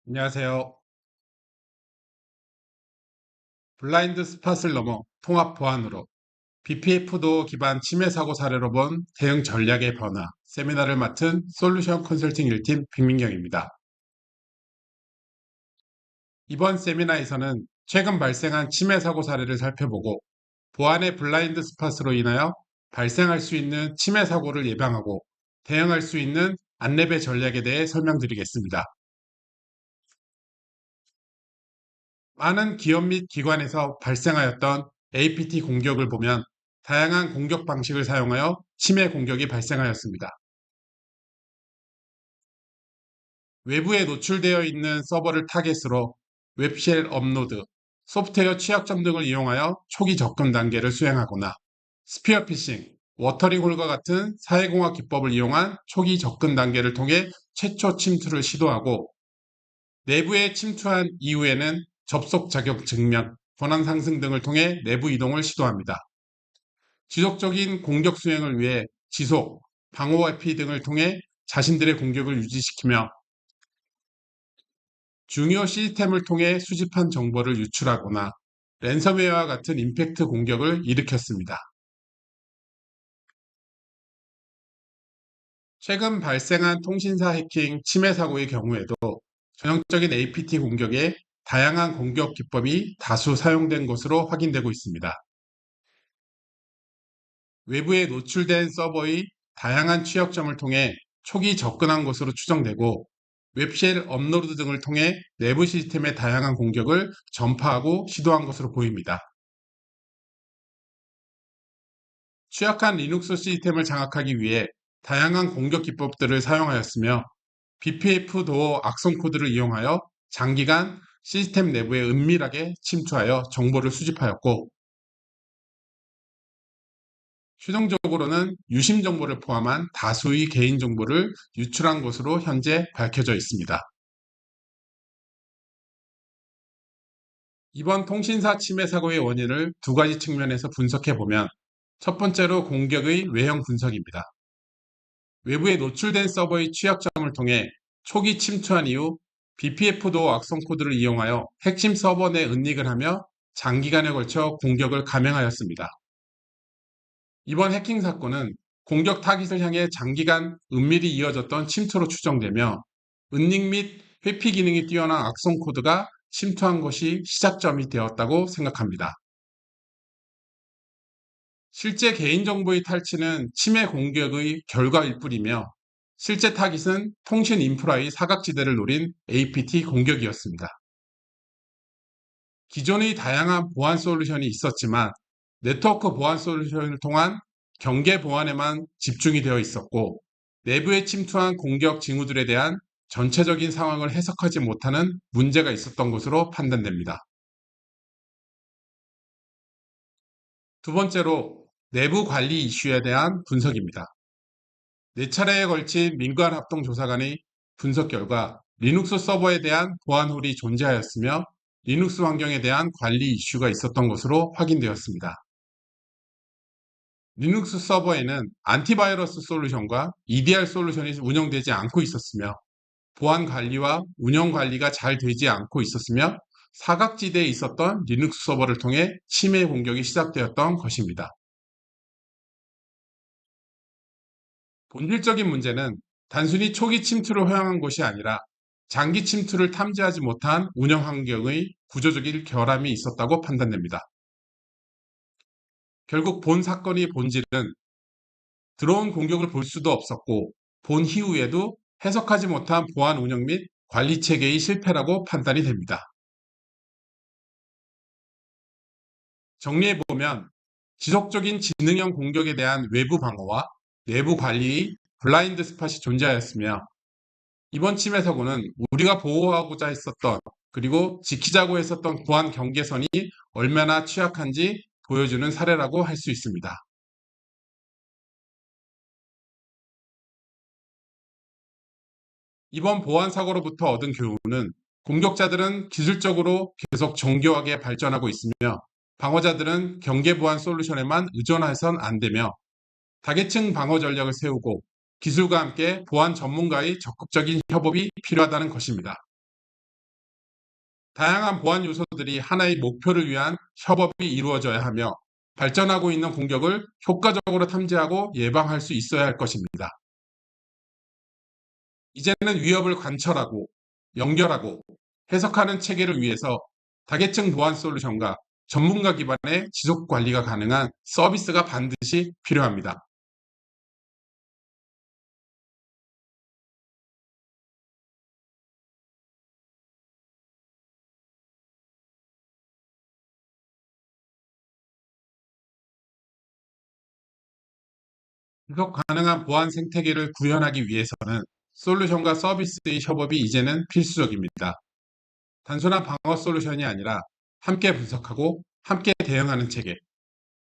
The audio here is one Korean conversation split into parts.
안녕하세요. 블라인드 스팟을 넘어 통합 보안으로 BPF-도어 기반 침해 사고 사례로 본 대응 전략의 변화 세미나를 맡은 솔루션 컨설팅 1팀 백민경입니다. 이번 세미나에서는 최근 발생한 침해 사고 사례를 살펴보고 보안의 블라인드 스팟으로 인하여 발생할 수 있는 침해 사고를 예방하고 대응할 수 있는 안내배 전략에 대해 설명드리겠습니다. 많은 기업 및 기관에서 발생하였던 APT 공격을 보면 다양한 공격 방식을 사용하여 침해 공격이 발생하였습니다. 외부에 노출되어 있는 서버를 타겟으로 웹쉘 업로드, 소프트웨어 취약점 등을 이용하여 초기 접근 단계를 수행하거나 스피어 피싱, 워터링 홀과 같은 사회공학 기법을 이용한 초기 접근 단계를 통해 최초 침투를 시도하고 내부에 침투한 이후에는 접속 자격 증명, 권한 상승 등을 통해 내부 이동을 시도합니다. 지속적인 공격 수행을 위해 지속, 방어 회피 등을 통해 자신들의 공격을 유지시키며 중요 시스템을 통해 수집한 정보를 유출하거나 랜섬웨어와 같은 임팩트 공격을 일으켰습니다. 최근 발생한 통신사 해킹 침해 사고의 경우에도 전형적인 APT 공격에 다양한 공격 기법이 다수 사용된 것으로 확인되고 있습니다. 외부에 노출된 서버의 다양한 취약점을 통해 초기 접근한 것으로 추정되고 웹쉘 업로드 등을 통해 내부 시스템의 다양한 공격을 전파하고 시도한 것으로 보입니다. 취약한 리눅스 시스템을 장악하기 위해 다양한 공격 기법들을 사용하였으며 BPF-도어 악성 코드를 이용하여 장기간 시스템 내부에 은밀하게 침투하여 정보를 수집하였고 최종적으로는 유심 정보를 포함한 다수의 개인 정보를 유출한 것으로 현재 밝혀져 있습니다. 이번 통신사 침해 사고의 원인을 두 가지 측면에서 분석해 보면 첫 번째로 공격의 외형 분석입니다. 외부에 노출된 서버의 취약점을 통해 초기 침투한 이후 BPF-도어 악성 코드를 이용하여 핵심 서버 내 은닉을 하며 장기간에 걸쳐 공격을 감행하였습니다. 이번 해킹 사건은 공격 타깃을 향해 장기간 은밀히 이어졌던 침투로 추정되며 은닉 및 회피 기능이 뛰어난 악성 코드가 침투한 것이 시작점이 되었다고 생각합니다. 실제 개인정보의 탈취는 침해 공격의 결과일 뿐이며 실제 타깃은 통신 인프라의 사각지대를 노린 APT 공격이었습니다. 기존의 다양한 보안 솔루션이 있었지만 네트워크 보안 솔루션을 통한 경계 보안에만 집중이 되어 있었고 내부에 침투한 공격 징후들에 대한 전체적인 상황을 해석하지 못하는 문제가 있었던 것으로 판단됩니다. 두 번째로 내부 관리 이슈에 대한 분석입니다. 4차례에 걸친 민관 합동 조사관의 분석 결과 리눅스 서버에 대한 보안 홀이 존재하였으며 리눅스 환경에 대한 관리 이슈가 있었던 것으로 확인되었습니다. 리눅스 서버에는 안티바이러스 솔루션과 EDR 솔루션이 운영되지 않고 있었으며 보안 관리와 운영 관리가 잘 되지 않고 있었으며 사각지대에 있었던 리눅스 서버를 통해 침해 공격이 시작되었던 것입니다. 본질적인 문제는 단순히 초기 침투를 허용한 것이 아니라 장기 침투를 탐지하지 못한 운영 환경의 구조적인 결함이 있었다고 판단됩니다. 결국 본 사건의 본질은 들어온 공격을 볼 수도 없었고 본 이후에도 해석하지 못한 보안 운영 및 관리 체계의 실패라고 판단이 됩니다. 정리해보면 지속적인 지능형 공격에 대한 외부 방어와 내부 관리의 블라인드 스팟이 존재하였으며 이번 침해 사고는 우리가 보호하고자 했었던 그리고 지키자고 했었던 보안 경계선이 얼마나 취약한지 보여주는 사례라고 할 수 있습니다. 이번 보안 사고로부터 얻은 교훈은 공격자들은 기술적으로 계속 정교하게 발전하고 있으며 방어자들은 경계 보안 솔루션에만 의존해선 안 되며 다계층 방어 전략을 세우고 기술과 함께 보안 전문가의 적극적인 협업이 필요하다는 것입니다. 다양한 보안 요소들이 하나의 목표를 위한 협업이 이루어져야 하며 발전하고 있는 공격을 효과적으로 탐지하고 예방할 수 있어야 할 것입니다. 이제는 위협을 관철하고 연결하고 해석하는 체계를 위해서 다계층 보안 솔루션과 전문가 기반의 지속 관리가 가능한 서비스가 반드시 필요합니다. 지속 가능한 보안 생태계를 구현하기 위해서는 솔루션과 서비스의 협업이 이제는 필수적입니다. 단순한 방어 솔루션이 아니라 함께 분석하고 함께 대응하는 체계,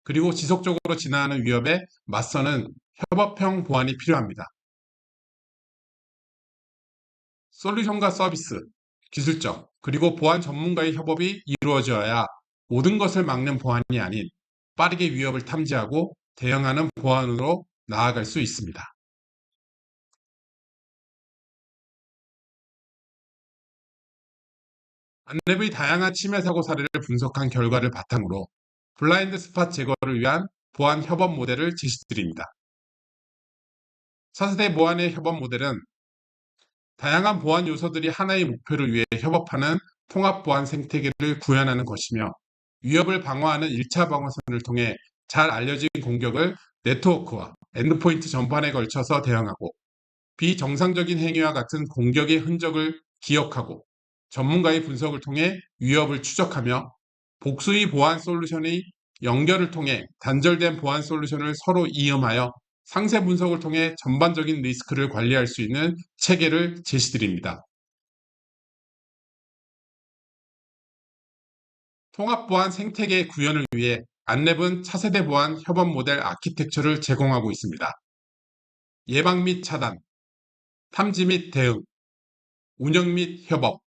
그리고 지속적으로 진화하는 위협에 맞서는 협업형 보안이 필요합니다. 솔루션과 서비스, 기술적, 그리고 보안 전문가의 협업이 이루어져야 모든 것을 막는 보안이 아닌 빠르게 위협을 탐지하고 대응하는 보안으로 나아갈 수 있습니다. 안랩의 다양한 침해 사고 사례를 분석한 결과를 바탕으로 블라인드 스팟 제거를 위한 보안 협업 모델을 제시드립니다. 차세대 보안의 협업 모델은 다양한 보안 요소들이 하나의 목표를 위해 협업하는 통합 보안 생태계를 구현하는 것이며, 위협을 방어하는 1차 방어선을 통해 잘 알려진 공격을 네트워크와 엔드포인트 전반에 걸쳐서 대응하고, 비정상적인 행위와 같은 공격의 흔적을 기억하고 전문가의 분석을 통해 위협을 추적하며, 복수의 보안 솔루션의 연결을 통해 단절된 보안 솔루션을 서로 이음하여 상세 분석을 통해 전반적인 리스크를 관리할 수 있는 체계를 제시드립니다. 통합 보안 생태계 구현을 위해 안랩은 차세대 보안 협업 모델 아키텍처를 제공하고 있습니다. 예방 및 차단, 탐지 및 대응, 운영 및 협업,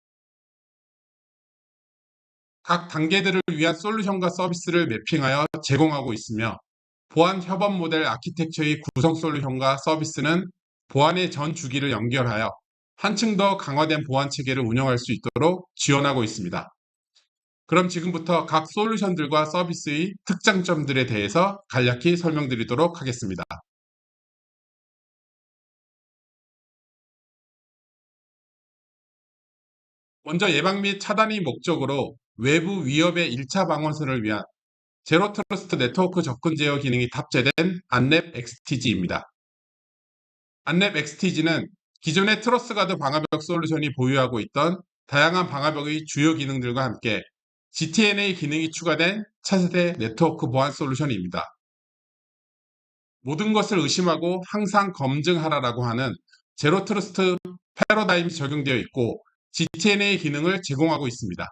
각 단계들을 위한 솔루션과 서비스를 매핑하여 제공하고 있으며, 보안 협업 모델 아키텍처의 구성 솔루션과 서비스는 보안의 전 주기를 연결하여 한층 더 강화된 보안 체계를 운영할 수 있도록 지원하고 있습니다. 그럼 지금부터 각 솔루션들과 서비스의 특장점들에 대해서 간략히 설명드리도록 하겠습니다. 먼저 예방 및 차단의 목적으로 외부 위협의 1차 방어선을 위한 제로 트러스트 네트워크 접근 제어 기능이 탑재된 안랩 XTG입니다. 안랩 XTG는 기존의 트러스가드 방화벽 솔루션이 보유하고 있던 다양한 방화벽의 주요 기능들과 함께 GTNA 기능이 추가된 차세대 네트워크 보안 솔루션입니다. 모든 것을 의심하고 항상 검증하라라고 하는 제로 트러스트 패러다임이 적용되어 있고, GTNA 기능을 제공하고 있습니다.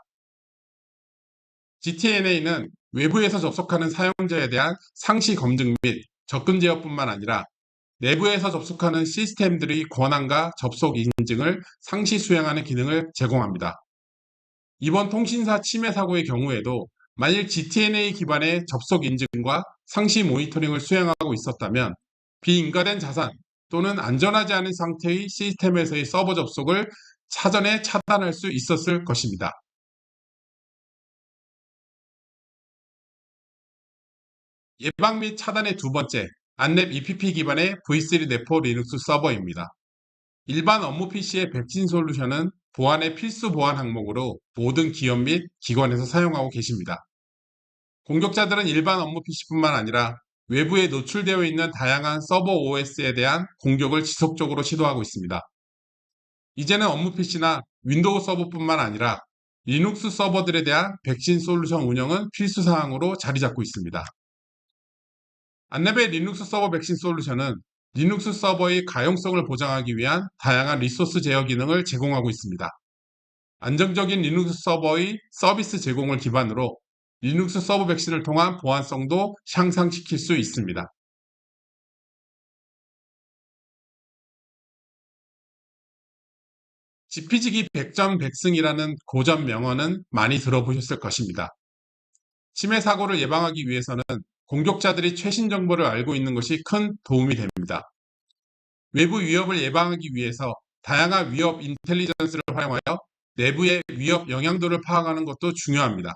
GTNA는 외부에서 접속하는 사용자에 대한 상시 검증 및 접근 제어뿐만 아니라 내부에서 접속하는 시스템들의 권한과 접속 인증을 상시 수행하는 기능을 제공합니다. 이번 통신사 침해 사고의 경우에도 만일 GTNA 기반의 접속 인증과 상시 모니터링을 수행하고 있었다면 비인가된 자산 또는 안전하지 않은 상태의 시스템에서의 서버 접속을 사전에 차단할 수 있었을 것입니다. 예방 및 차단의 두 번째, 안랩 EPP 기반의 V3 네포 리눅스 서버입니다. 일반 업무 PC의 백신 솔루션은 보안의 필수 보안 항목으로 모든 기업 및 기관에서 사용하고 계십니다. 공격자들은 일반 업무 PC뿐만 아니라 외부에 노출되어 있는 다양한 서버 OS에 대한 공격을 지속적으로 시도하고 있습니다. 이제는 업무 PC나 윈도우 서버뿐만 아니라 리눅스 서버들에 대한 백신 솔루션 운영은 필수 사항으로 자리 잡고 있습니다. 안랩의 리눅스 서버 백신 솔루션은 리눅스 서버의 가용성을 보장하기 위한 다양한 리소스 제어 기능을 제공하고 있습니다. 안정적인 리눅스 서버의 서비스 제공을 기반으로 리눅스 서버 백신을 통한 보안성도 향상시킬 수 있습니다. 지피지기 백전백승이라는 고전 명언은 많이 들어보셨을 것입니다. 침해 사고를 예방하기 위해서는 공격자들이 최신 정보를 알고 있는 것이 큰 도움이 됩니다. 외부 위협을 예방하기 위해서 다양한 위협 인텔리전스를 활용하여 내부의 위협 영향도를 파악하는 것도 중요합니다.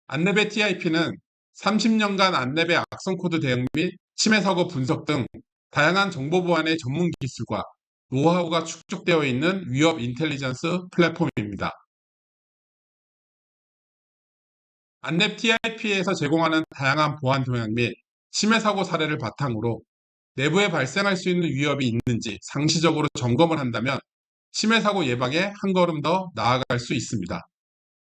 안내배 TIP는 30년간 안내배 악성 코드 대응 및 침해 사고 분석 등 다양한 정보 보안의 전문 기술과 노하우가 축적되어 있는 위협 인텔리전스 플랫폼입니다. 안랩 TIP에서 제공하는 다양한 보안 동향 및 침해 사고 사례를 바탕으로 내부에 발생할 수 있는 위협이 있는지 상시적으로 점검을 한다면 침해 사고 예방에 한 걸음 더 나아갈 수 있습니다.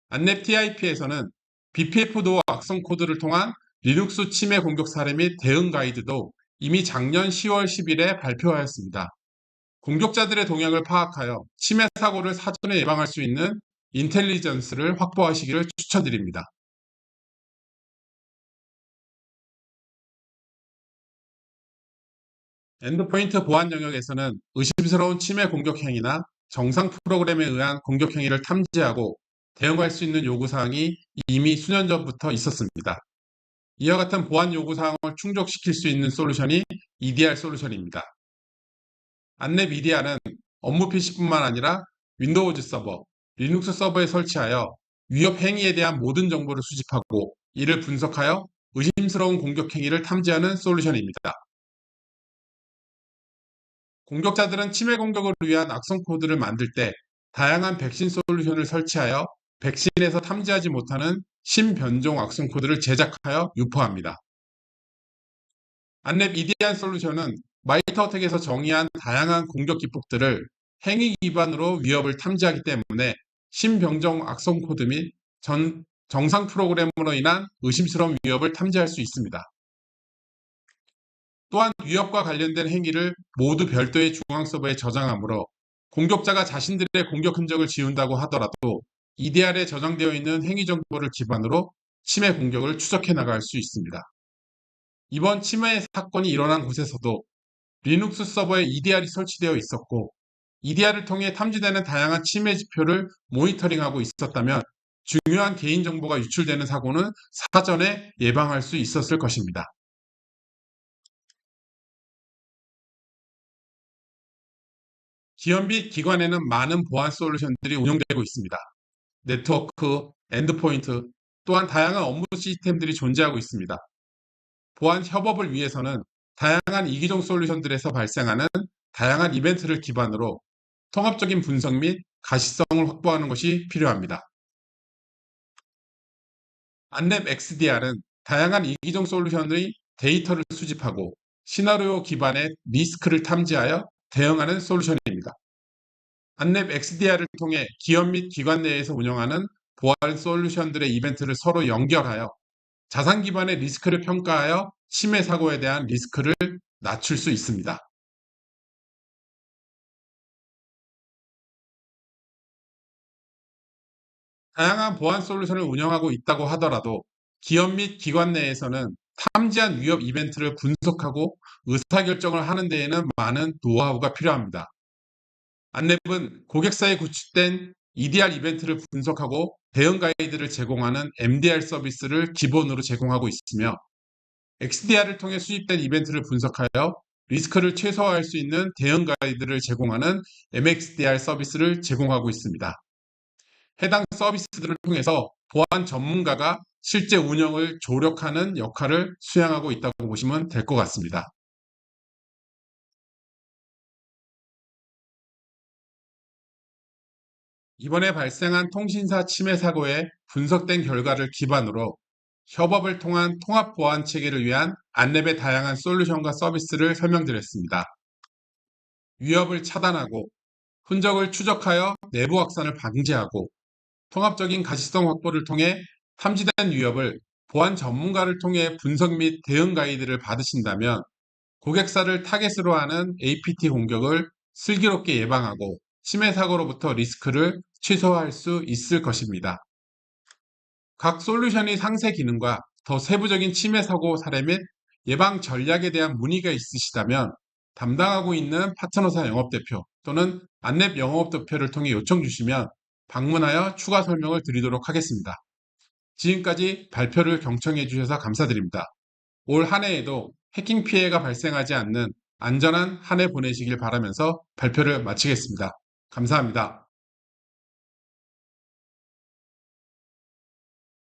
안랩 TIP에서는 BPF 도어 악성 코드를 통한 리눅스 침해 공격 사례 및 대응 가이드도 이미 작년 10월 10일에 발표하였습니다. 공격자들의 동향을 파악하여 침해 사고를 사전에 예방할 수 있는 인텔리전스를 확보하시기를 추천드립니다. 엔드포인트 보안 영역에서는 의심스러운 침해 공격 행위나 정상 프로그램에 의한 공격 행위를 탐지하고 대응할 수 있는 요구사항이 이미 수년 전부터 있었습니다. 이와 같은 보안 요구사항을 충족시킬 수 있는 솔루션이 EDR 솔루션입니다. 안랩 EDR은 업무 PC뿐만 아니라 윈도우즈 서버, 리눅스 서버에 설치하여 위협 행위에 대한 모든 정보를 수집하고 이를 분석하여 의심스러운 공격 행위를 탐지하는 솔루션입니다. 공격자들은 침해 공격을 위한 악성 코드를 만들 때 다양한 백신 솔루션을 설치하여 백신에서 탐지하지 못하는 신변종 악성 코드를 제작하여 유포합니다. 안랩 EDR 솔루션은 마이터텍에서 정의한 다양한 공격 기법들을 행위 기반으로 위협을 탐지하기 때문에 신병정 악성 코드 및 정상 프로그램으로 인한 의심스러운 위협을 탐지할 수 있습니다. 또한 위협과 관련된 행위를 모두 별도의 중앙 서버에 저장하므로 공격자가 자신들의 공격 흔적을 지운다고 하더라도 EDR에 저장되어 있는 행위 정보를 기반으로 침해 공격을 추적해 나갈 수 있습니다. 이번 침해 사건이 일어난 곳에서도 리눅스 서버에 EDR이 설치되어 있었고 EDR을 통해 탐지되는 다양한 침해 지표를 모니터링하고 있었다면 중요한 개인정보가 유출되는 사고는 사전에 예방할 수 있었을 것입니다. 기업 및 기관에는 많은 보안 솔루션들이 운영되고 있습니다. 네트워크, 엔드포인트, 또한 다양한 업무 시스템들이 존재하고 있습니다. 보안 협업을 위해서는 다양한 이기종 솔루션들에서 발생하는 다양한 이벤트를 기반으로 통합적인 분석 및 가시성을 확보하는 것이 필요합니다. 안랩 XDR은 다양한 이기종 솔루션의 데이터를 수집하고 시나리오 기반의 리스크를 탐지하여 대응하는 솔루션입니다. 안랩 XDR을 통해 기업 및 기관 내에서 운영하는 보안 솔루션들의 이벤트를 서로 연결하여 자산 기반의 리스크를 평가하여 침해 사고에 대한 리스크를 낮출 수 있습니다. 다양한 보안 솔루션을 운영하고 있다고 하더라도 기업 및 기관 내에서는 탐지한 위협 이벤트를 분석하고 의사결정을 하는 데에는 많은 노하우가 필요합니다. 안랩은 고객사에 구축된 EDR 이벤트를 분석하고 대응 가이드를 제공하는 MDR 서비스를 기본으로 제공하고 있으며 XDR을 통해 수집된 이벤트를 분석하여 리스크를 최소화할 수 있는 대응 가이드를 제공하는 MXDR 서비스를 제공하고 있습니다. 해당 서비스들을 통해서 보안 전문가가 실제 운영을 조력하는 역할을 수행하고 있다고 보시면 될 것 같습니다. 이번에 발생한 통신사 침해 사고의 분석된 결과를 기반으로 협업을 통한 통합 보안 체계를 위한 안랩의 다양한 솔루션과 서비스를 설명드렸습니다. 위협을 차단하고 흔적을 추적하여 내부 확산을 방지하고 통합적인 가시성 확보를 통해 탐지된 위협을 보안 전문가를 통해 분석 및 대응 가이드를 받으신다면 고객사를 타겟으로 하는 APT 공격을 슬기롭게 예방하고 침해 사고로부터 리스크를 최소화할 수 있을 것입니다. 각 솔루션의 상세 기능과 더 세부적인 침해 사고 사례 및 예방 전략에 대한 문의가 있으시다면 담당하고 있는 파트너사 영업대표 또는 안랩 영업대표를 통해 요청 주시면 방문하여 추가 설명을 드리도록 하겠습니다. 지금까지 발표를 경청해 주셔서 감사드립니다. 올 한 해에도 해킹 피해가 발생하지 않는 안전한 한 해 보내시길 바라면서 발표를 마치겠습니다. 감사합니다.